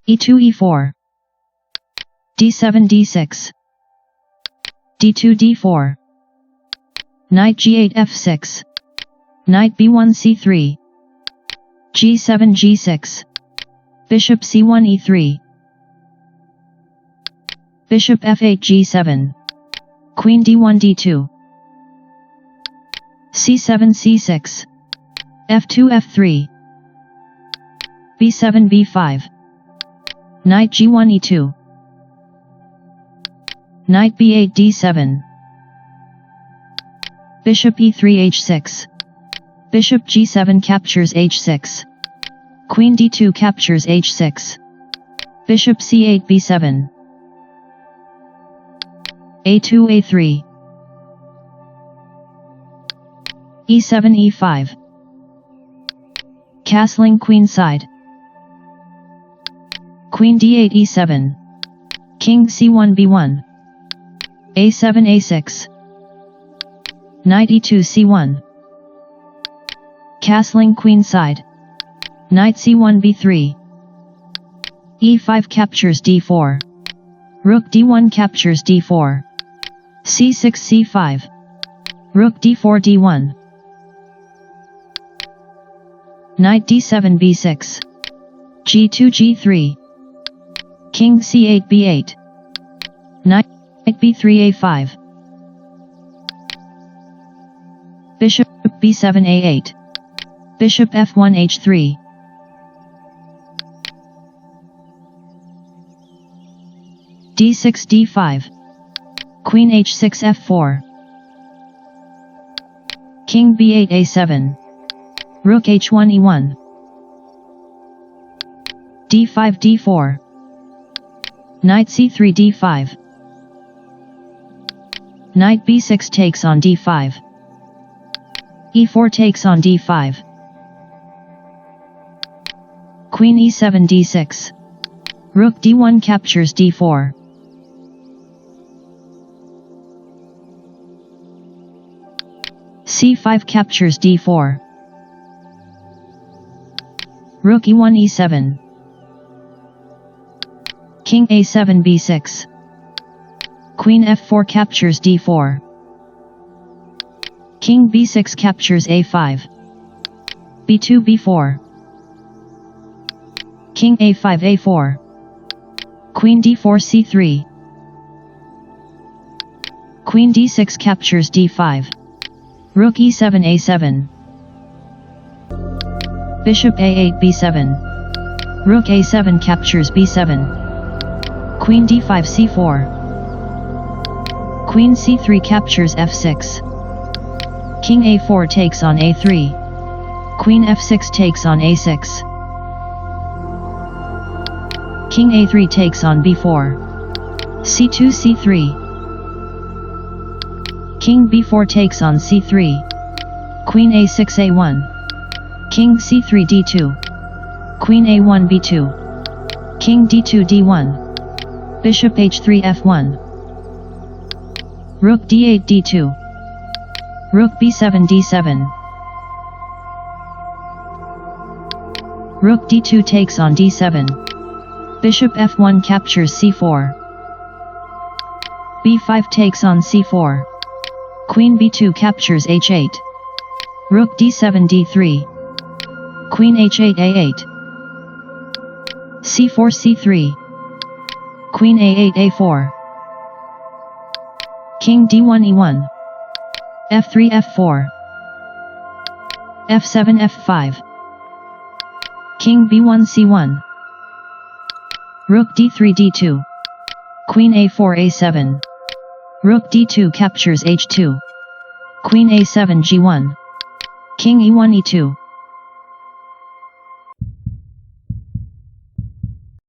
e2 e4 d7 d6 d2 d4 knight g8 f6 knight b1 c3 g7 g6 bishop c1 e3 bishop f8 g7 queen d1 d2 c7 c6 f2 f3 b7 b5 knight g1 e2 knight b8 d7 bishop e3 h6 bishop g7 captures h6 queen d2 captures h6 bishop c8 b7 a2 a3 e7 e5 castling queen side queen d8 e7 king c1 b1 a7 a6 knight e2 c1 castling queen side knight c1 b3 e5 captures d4 rook d1 captures d4 c6 c5 rook d4 d1 knight d7 b6 g2 g3 king c8 b8 knight b3 a5 bishop b7 a8 bishop f1 h3 d6 d5 queen h6 f4 king b8 a7 rook h1 e1 d5 d4 knight c3 d5 knight b6 takes on d5 e4 takes on d5 queen e7 d6 rook d1 captures d4 c5 captures d4 rook e1 e7 king a7 b6 queen f4 captures d4 king b6 captures a5 b2 b4 king a5 a4 queen d4 c3 queen d6 captures d5 rook e7 a7 bishop a8 b7 rook a7 captures b7 queen d5 c4 queen c3 captures f6 king a4 takes on a3 queen f6 takes on a6 king a3 takes on b4 c2 c3 king b4 takes on c3 queen a6 a1 king c3 d2 queen a1 b2 king d2 d1 bishop h3 f1 rook d8 d2 rook b7 d7 rook d2 takes on d7 bishop f1 captures c4 b5 takes on c4 queen b2 captures h8 rook d7 d3 queen h8 a8 c4 c3 queen a8 a4 king d1 e1 f3 f4 f7 f5 king b1 c1 rook d3 d2 queen a4 a7 rook d2 captures h2 queen a7 g1 king e1 e2